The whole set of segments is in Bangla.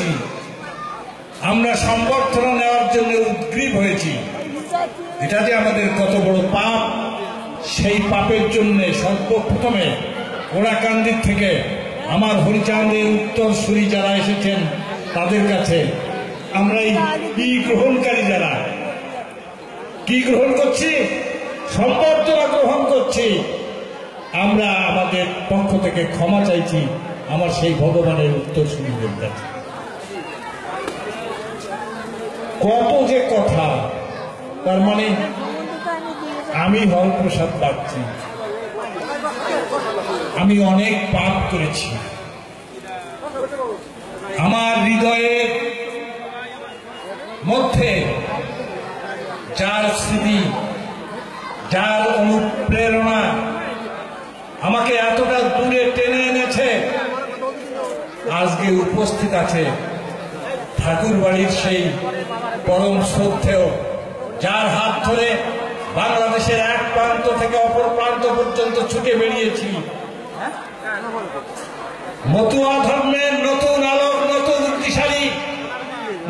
করেছি, আমরা সম্বর্ধনা নেওয়ার জন্য উদ্গ্রীব হয়েছি। এটা যে আমাদের কত বড় পাপ, সেই পাপের জন্য সর্বপ্রথমে ওরাকান্দির থেকে আমার হরিচাঁদের উত্তরসূরি যারা এসেছেন তাদের কাছে আমরা এই গ্রহণকারী যারা কি গ্রহণ করছি, সম্বর্ধনা গ্রহণ করছি, আমরা আমাদের পক্ষ থেকে ক্ষমা চাইছি আমার সেই ভগবানের উত্তরসূরিদের কাছে। কত যে কথা, তার মানে আমি হরপ্রসাদ পাচ্ছি, আমি অনেক পাপ করেছি, আমার হৃদয়ের মধ্যে যার স্মৃতি, যার অনুপ্রেরণা আমাকে এতটা দূরে টেনে এনেছে, আজকে উপস্থিত আছে ঠাকুর বাড়ির সেই পরম শ্রদ্ধেয়, যার হাত ধরে বাংলাদেশের এক প্রান্ত থেকে অপর প্রান্ত পর্যন্ত ছুটে বেরিয়েছি। মতুয়া ধর্মের নতুন আলোক, নতুন উদ্দিশালী,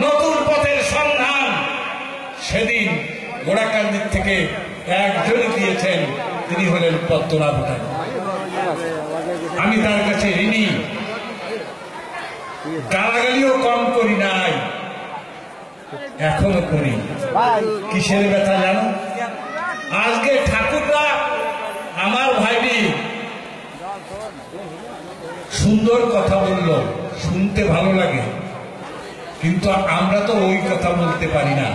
নতুন পথের সন্ধান সেদিন গোড়াকান্দির থেকে একজনই দিয়েছেন, তিনি হলেন পদ্মনাভ ভূটান। আমি তার কাছে ঋণী, গালাগালিও কম করি নাই, এখনো করি। কিসের ব্যথা জানো? আজকে ঠাকুররা আমার ভাইটি সুন্দর কথা বলল, শুনতে ভালো লাগে, কিন্তু আমরা তো ওই কথা বলতে পারি না।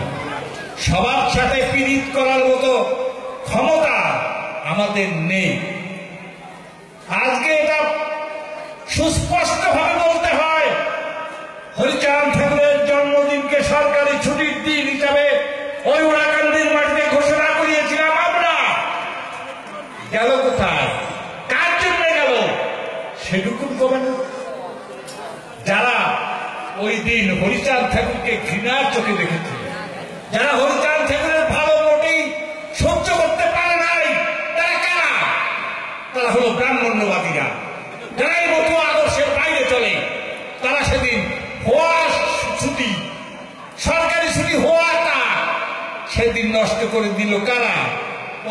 সবার সাথে পীড়িত করার মতো ক্ষমতা আমাদের নেই। আজকে এটা সুস্পষ্ট ভাবে বলতে হয়, হরিচাঁদ ঠাকুরের জন্মদিনকে সরকারি ছুটির দিন হিসাবে ওই ওরাকান্দির মাটিতে ঘোষণা করিয়েছিলাম আমরা। গেল কোথায়? কার জন্য গেল? সেটুকু কবে না? যারা ওই দিন হরিচাঁদ ঠাকুরকে ঘৃণার চোখে দেখেছে, যারা হরিচাঁদ ঠাকুরের ভালো মোটেই সহ্য করতে পারে নাই, তারা কারা? তারা হলো ব্রাহ্মণ্যবাদীরা, যারা এই মতুয়া আদর্শের বাইরে চলে। তারা সেদিন হওয়া ছুটি, সরকারি ছুটি হওয়াটা সেদিন নষ্ট করে দিল কারা?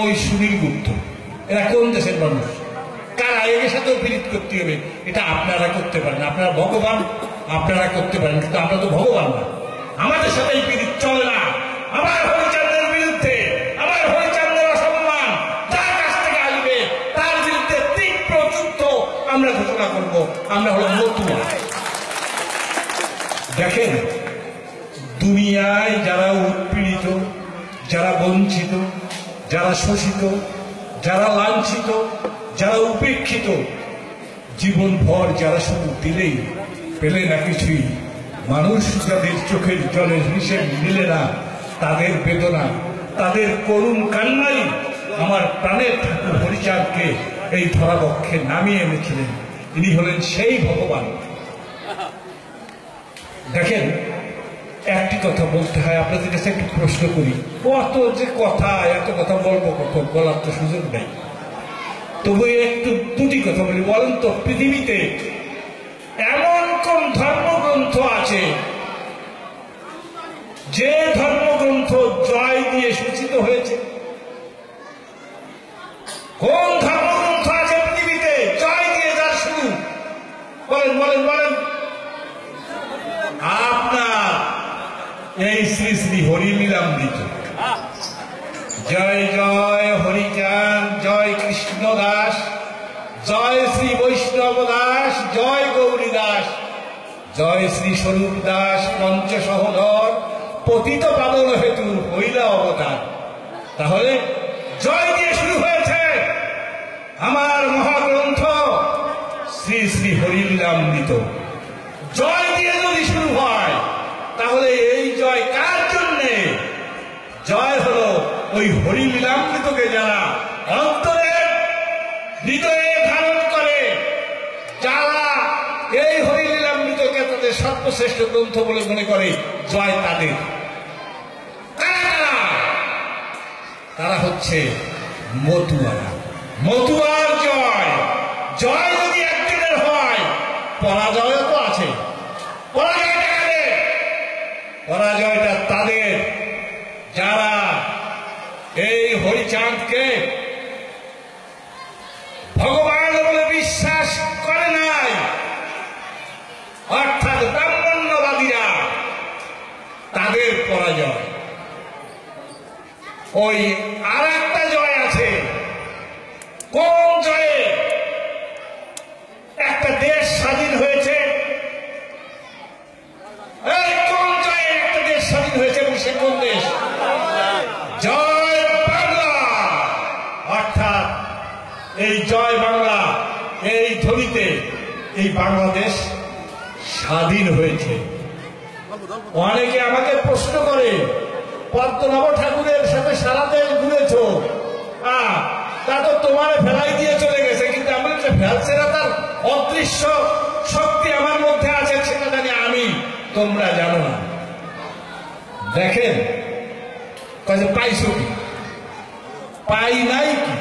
ওই সুনীল গুপ্ত। এরা কোন দেশের মানুষ? কারা? এর সাথেও পীড়িত করতে হবে। এটা আপনারা করতে পারেন, আপনারা ভগবান, আপনারা করতে পারেন, কিন্তু আমরা তো ভগবান না। আমাদের সাথে এই পীড়িত চলে না। আমার হরিচাঁদের বিরুদ্ধে, আমার হরিচাঁদের অসম্মান যার কাছ থেকে আসবে, তার বিরুদ্ধে তীব্র যুদ্ধ আমরা ঘোষণা করব। আমরা হলো মতুয়া। দেখেন, দুনিয়ায় যারা উৎপীড়িত, যারা বঞ্চিত, যারা শোষিত, যারা লাঞ্ছিত, যারা উপেক্ষিত, জীবনভর যারা শুধু দিলেই পেলে না কিছুই, মানুষ যাদের চোখের জলের হিসেব মিলে না, তাদের বেদনা, তাদের করুণ কান্নাই আমার প্রাণের ঠাকুর হরিচাঁদকে এই ধরাবক্ষে নামিয়ে এনেছিলেন। তিনি হলেন সেই ভগবান। দেখেন, একটি কথা বলতে হয়, আপনাদের কাছে একটু প্রশ্ন করি। কত যে কথা, এত কথা বলবো কখন, বলার তো সুযোগ নেই। তবু একটু দুটি কথা বলি। বলেন তো, পৃথিবীতে এমন কোন ধর্মগ্রন্থ আছে যে ধর্মগ্রন্থ জয় দিয়ে সূচিত হয়েছে? কোন ধর্মগ্রন্থ আছে পৃথিবীতে জয় দিয়ে যার শুরু? বলেন বলেন বলেন। আপনার এই শ্রী শ্রী হরিলীলামৃত। জয় জয় হরিচাঁদ, জয় কৃষ্ণ দাস, জয় শ্রী বৈষ্ণব দাস, জয় গৌরী দাস, জয় শ্রী স্বরূপ দাস, পঞ্চ সহোদর, পতিত পাবন হেতু হইলা অবতার। তাহলে জয় দিয়ে শুরু হয়েছে আমার মহাগ্রন্থ শ্রী শ্রী হরিলীলামৃত। জয় দিয়ে যদি শুরু হয়, তাহলে এই জয় কার জন্যে? জয় হলো ওই হরিলীলামৃতকে যারা অন্তরে হৃদয়ে ধারণ করে, যারা এই হরিলীলামৃতকে তাদের সর্বশ্রেষ্ঠ গ্রন্থ বলে মনে করে, জয় তাদের। তারা হচ্ছে মতুয়ারা। মতুয়ার জয়। জয় যদি একদিনের হয়, পরাজয় তো আছে। পরাজয়টা অর্থাৎ ব্রাহ্মণ্যবাদীরা, তাদের পরাজয়। ওই আর একটা জয় আছে। কোন জয়ে? একটা দেশ স্বাধীন হয়েছে। এই কোন জয়ে একটা দেশ স্বাধীন হয়েছে? এবং সে কোন দেশ? জয় বাংলা। অর্থাৎ এই জয় বাংলা, এই ধ্বনিতে এই বাংলাদেশ স্বাধীন হয়েছে। অনেকে আমাকে প্রশ্ন করে, পদ্মনাভ ঠাকুরের সাথে সারা দেশ ঘুরেছ, তা তো তোমার ফেলাই দিয়ে চলে গেছে। কিন্তু আমি ফেলছে না, তার অদৃশ্য শক্তি আমার মধ্যে আছে, সেটা জানি আমি, তোমরা জানো না। দেখেন পাইছো কি? পাই নাই কি?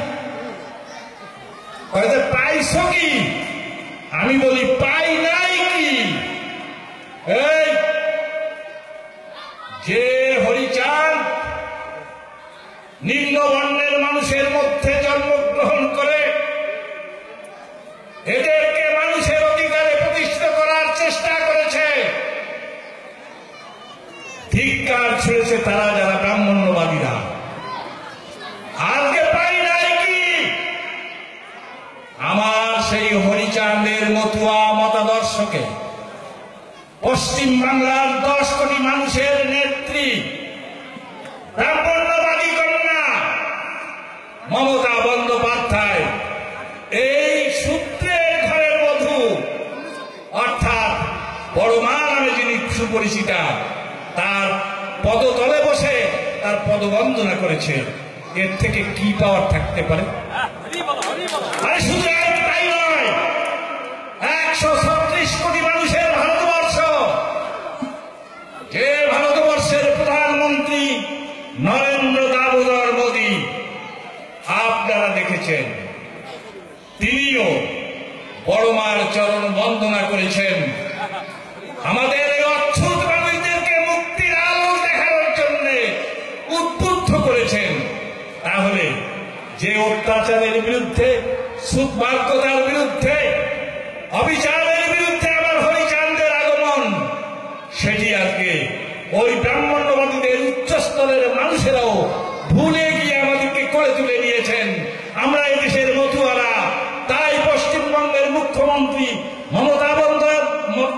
পাইছো কি? আমি বলি পাই নাই কি? এই যে হরিচাঁদ নিম্ন বর্ণের মানুষের মধ্যে জন্মগ্রহণ করে এদেরকে মানুষের অধিকারে প্রতিষ্ঠিত করার চেষ্টা করেছে, ধিক্কার ছুঁড়েছে তারা, যারা ব্রাহ্মণ্যবাদীরা। আজকে পাই নাই কি? আমার সেই হরিচাঁদের মতুয়া মতাদর্শকে পশ্চিম বাংলার 10 কোটি মানুষের নেত্রী, ব্রাহ্মণ্যবাদী কন্যা মমতা বন্দ্যোপাধ্যায়, এই সূত্রের ঘরের বধূ, অর্থাৎ বড় মা নামে যিনি সুপরিচিতা, তার পদতলে বসে তার পদবন্দনা করেছে। এর থেকে কি পাওয়ার থাকতে পারে? আরে শুধু তাই নয়, 136 কোটি মানুষের ভারতবর্ষ, যে ভারতবর্ষের প্রধানমন্ত্রী নরেন্দ্র দামোদর মোদী, আপনারা দেখেছেন, তিনিও বড় মার চরণ বন্দনা করেছেন। আমাদের এই অচ্ছুত মানুষদেরকে মুক্তির আলো দেখানোর জন্য উদ্বুদ্ধ করেছেন। তাহলে যে অত্যাচারের বিরুদ্ধে, সুদমার্গতার বিরুদ্ধে, অবিচারের বিরুদ্ধে আমার হরিচাঁদের আগমন, সেটি আজকে ওই ব্রাহ্মণ্যবাদীদের উচ্চস্তরের মানুষেরাও ভুলে গিয়ে আমাদেরকে করে তুলে নিয়েছেন। আমরা এই দেশের মতুয়ারা, তাই পশ্চিমবঙ্গের মুখ্যমন্ত্রী মমতা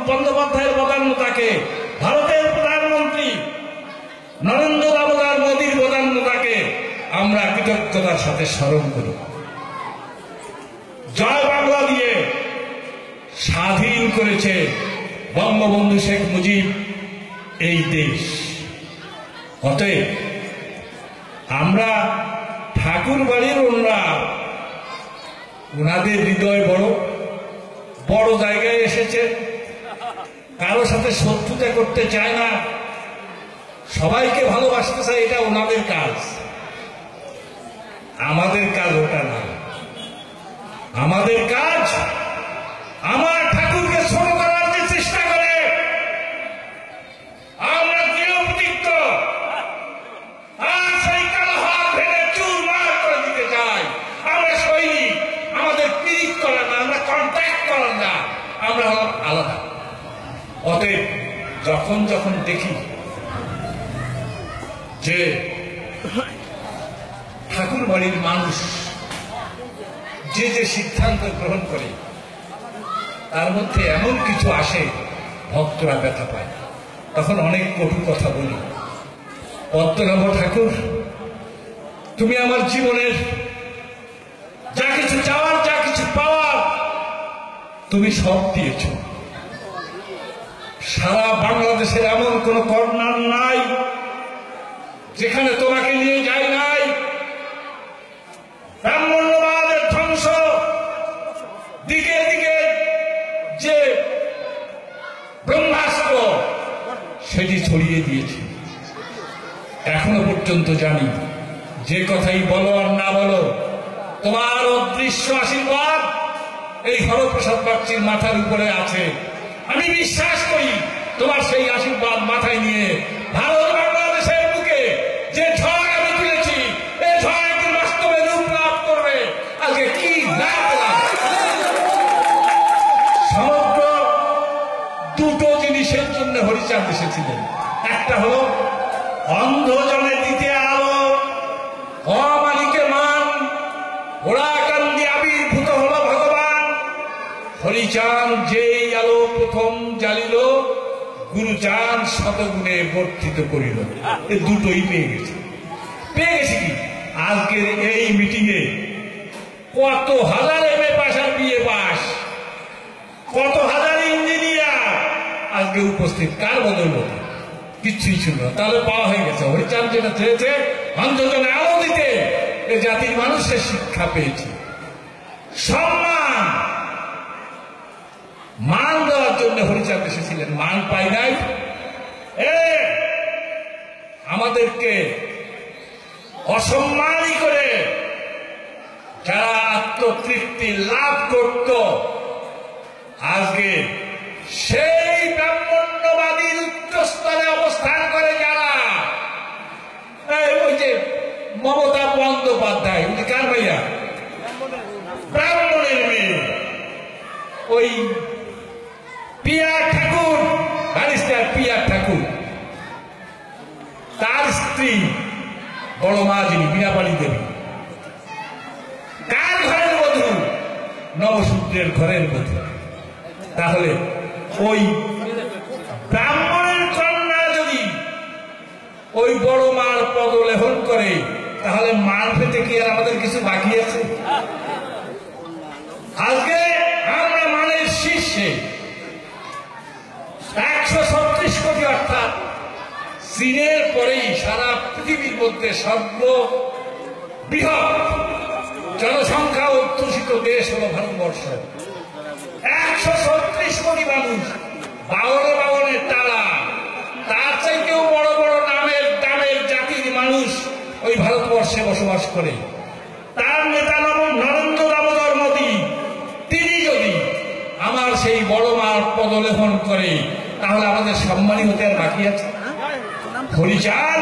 বন্দ্যোপাধ্যায়ের প্রধানতাকে, ভারতের প্রধানমন্ত্রী নরেন্দ্র দামোদর মোদীর প্রধানতাকে আমরা কৃতজ্ঞতার সাথে স্মরণ করি। জয় বাংলা দিয়ে স্বাধীন করেছে বঙ্গবন্ধু শেখ মুজিব এই দেশ। অতএব আমরা ঠাকুর বাড়ির ওনাদের হৃদয় বড় বড় জায়গায় এসেছে, কারো সাথে শত্রুতা করতে চায় না, সবাইকে ভালোবাসতে চায়, এটা ওনাদের কাজ। আমাদের কাজ ওটা না। আমাদের কাজ আমার ঠাকুরকে ছোট করার যে চেষ্টা করে, আমরা দৃঢ় প্রতিজ্ঞ, আর সেই কালো হাত ভেঙে চুরমার করে দিতে চাই। আমরা সৈনিক, আমাদের পীড়িত করার না, আমরা কন্ট্যাক্ট করার না, আমরা আলাদা। অতএব যখন যখন দেখি যে ঠাকুর বাড়ির মানুষ যে যে সিদ্ধান্ত গ্রহণ করে, তার মধ্যে এমন কিছু আসে ভক্তরা ব্যথা পায়, তখন অনেক কটু কথা বলি। পদ্মনাভ ঠাকুর, তুমি আমার জীবনের যা কিছু চাওয়ার, যা কিছু পাওয়ার, তুমি সব দিয়েছ। সারা বাংলাদেশের এমন কোন কর্নার নাই যেখানে তোমাকে নিয়ে যায় নাই। ব্রাহ্মণ্যবাদের ধ্বংস, দিকে দিকে যে ব্রহ্মাস্ত্র, সেটি ছড়িয়ে দিয়েছে। এখনো পর্যন্ত জানি, যে কথাই বলো আর না বলো, তোমার অদৃশ্য আশীর্বাদ এই হরপ্রসাদ বাগচির মাথার উপরে আছে। আমি বিশ্বাস করি তোমার সেই আশীর্বাদ মাথায় নিয়ে ভারত বাংলাদেশের বুকে যে ঝড় আমি তুলেছি, এই ঝড় একদিন বাস্তবে রূপ লাভ করবে। আজকে কি লাভ পেলাম? সমগ্র দুটো জিনিসের জন্য হরিচাঁদ এসেছিলেন। একটা হলো অন্ধজনে দিতে আলো, অমানিকে মান, ওরা কান্দি আবির্ভূত হলো ভগবান। হরিচাঁদ যেই আলো প্রথম জ্বালিল, গুরুচাঁদ শতগুণে বর্ধিত করিল। এই দুটোই পেয়ে গেছে। পেয়ে গেছে কি? আজকের এই মিটিং এ কত হাজার এমএ পাস আর বিএ পাস, কত হাজার ইঞ্জিনিয়ার আজকে উপস্থিত। কার বদল কিচ্ছুই ছিল না, তাহলে পাওয়া হয়ে গেছে। হরিচাঁদ যেটা চেয়েছে অন্ধজনে আলো দিতে, এ জাতির মানুষের শিক্ষা পেয়েছে। সম্মান মান দেওয়ার জন্য হরিচাঁদ এসেছিলেন, মান পাই নাই। আমাদেরকে অসম্মানই করে যারা আত্মতৃপ্তি লাভ করত, আজকে সেই ব্রাহ্মণ্যবাদীর উচ্চস্তরে অবস্থান করে যারা, ওই যে মমতা বন্দ্যোপাধ্যায়, ওই যে কার ভাইয়া, ব্রাহ্মণের মেয়ে, ওই পিয়া ঠাকুর, ব্যারিস্টার পিয়া ঠাকুর, তার স্ত্রী বড় মা যিনি বীণাপাণি দেবী, কার ঘরের বধূ? নবসূত্রের ঘরের বধূ। তাহলে ওই ব্রাহ্মণের কন্যা যদি ওই বড় মার পদলেহন করে, তাহলে মার পেতে কি আর আমাদের কিছু বাকি আছে? আজকে আমরা মানের শীর্ষে 136 কোটি, অর্থাৎ চীনের পরেই সারা পৃথিবীর মধ্যে সর্ববৃহৎ জনসংখ্যা অধ্যুষিত দেশ হল ভারতবর্ষ। 136 কোটি মানুষ, 52 তারা, তার চাইতেও বড় বড় নামের জাতির মানুষ ওই ভারতবর্ষে বসবাস করে। তার নেতা নরেন্দ্র দামোদর মোদী, তিনি যদি আমার সেই বড় মার পদলেহন করে, তাহলে আমাদের সম্মানী হতে আর বাকি আছে? হরিচাঁদ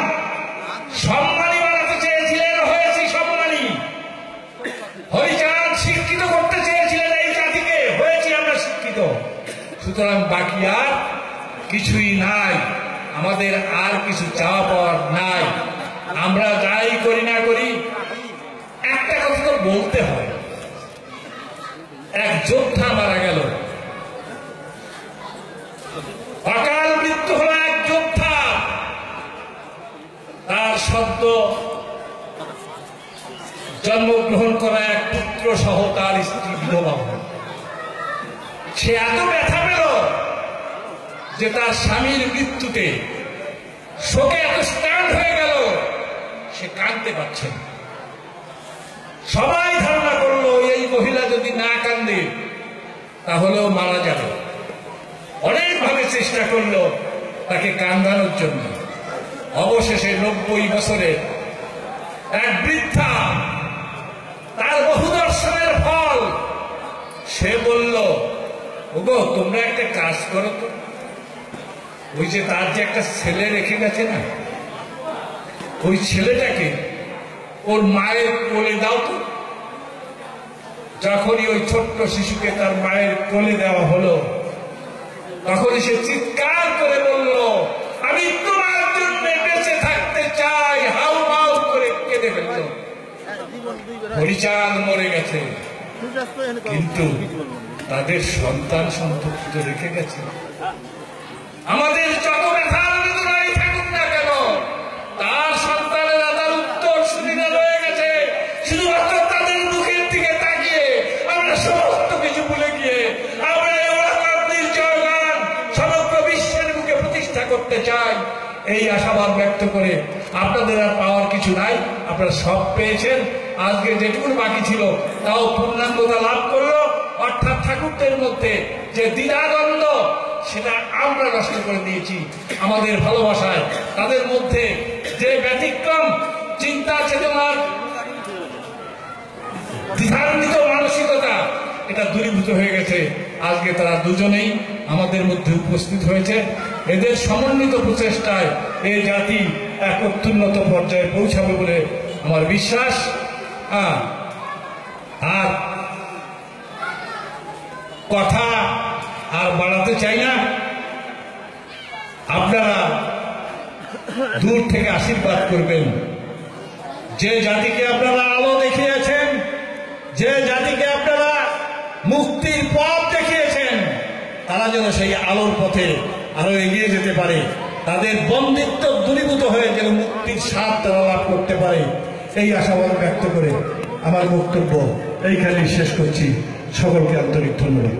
সম্মানী বানাতে চেয়েছিলেন, হয়েছি সম্মানী। হরিচাঁদ শিক্ষিত করতে চেয়েছিলেন এই জাতিকে, হয়েছি আমরা শিক্ষিত। সুতরাং বাকি আর কিছুই নাই, আমাদের আর কিছু চাওয়া পাওয়ার নাই। আমরা যাই করি না করি, একটা কথা তো বলতে হয়, এক যোদ্ধা মারা গেল, অকাল মৃত্যু হল এক যোদ্ধা, তার সদ্য জন্মগ্রহণ করা এক পুত্র সহ তার স্ত্রী বিধবা হল। সে এত ব্যথা পেল যে তার স্বামীর মৃত্যুতে শোকে এত স্ট্যান্ড হয়ে গেল, সে কাঁদতে পারছে না। সবাই ধারণা করলো এই মহিলা যদি না কান্দে তাহলেও মারা যাবে। অনেকভাবে চেষ্টা করলো তাকে কান্দানোর জন্য। অবশেষে 90 বছরের এক বৃদ্ধা, তার বহু দর্শনের ফল, সে বলল, ওগো তোমরা একটা কাজ করো তো, ওই যে তার যে একটা ছেলে রেখে গেছে না, ওই ছেলেটাকে ওর মায়ের কোলে দাও তো। যখনই ওই ছোট্ট শিশুকে তার মায়ের কোলে দেওয়া হলো, তখনই সে চিৎকার করে বলল, আমি তোমার জন্য বেঁচে থাকতে চাই, হাউ মাউ করে কেঁদে ফেলল। হরিচাঁদ মরে গেছে, কিন্তু তাদের সন্তান সন্ততি তো রেখে গেছে। আমাদের যত ব্যথার বেদনাই থাকুক না কেন, তার সন্তানেরা তার উত্তর সুবিধা রয়ে গেছে। শুধুমাত্র তাদের মুখের দিকে তাকিয়ে আমরা সমস্ত কিছু ভুলে গিয়ে আমরা জয়গান সমগ্র বিশ্বের মুখে প্রতিষ্ঠা করতে চাই। এই আশাবাদ ব্যক্ত করে, আপনাদের আর পাওয়ার কিছু নাই, আপনারা সব পেয়েছেন। আজকে যেটুকু বাকি ছিল তাও পূর্ণাঙ্গতা লাভ করলো, অর্থাৎ ঠাকুরদের মধ্যে যে দ্বিধাদ্বন্দ্ব, সেটা আমরা নষ্ট করে দিয়েছি আমাদের ভালোবাসায়। তাদের মধ্যে যে ব্যতিক্রম চিন্তা চেতনার দ্বিধান্বিত মানসিকতা, এটা দূরীভূত হয়ে গেছে। আজকে তারা দুজনেই আমাদের মধ্যে উপস্থিত হয়েছে। এদের সমন্বিত প্রচেষ্টায় এই জাতি এক অত্যুন্নত পর্যায়ে পৌঁছাবে বলে আমার বিশ্বাস। আর কথা আর বাড়াতে চাই না। দূর থেকে আশীর্বাদ করবেন। যে জাতিকে আপনারা আলো দেখিয়েছেন, যে জাতিকে আপনারা মুক্তির পথ দেখিয়েছেন, তারা যেন সেই আলোর পথে আরো এগিয়ে যেতে পারে, তাদের বন্দিত্ব দূরীভূত হয়ে যেন মুক্তির স্বাদ তারা লাভ করতে পারে, এই আশাবাদ ব্যক্ত করে আমার বক্তব্য এইখানেই শেষ করছি। সকলকে আন্তরিক ধন্যবাদ।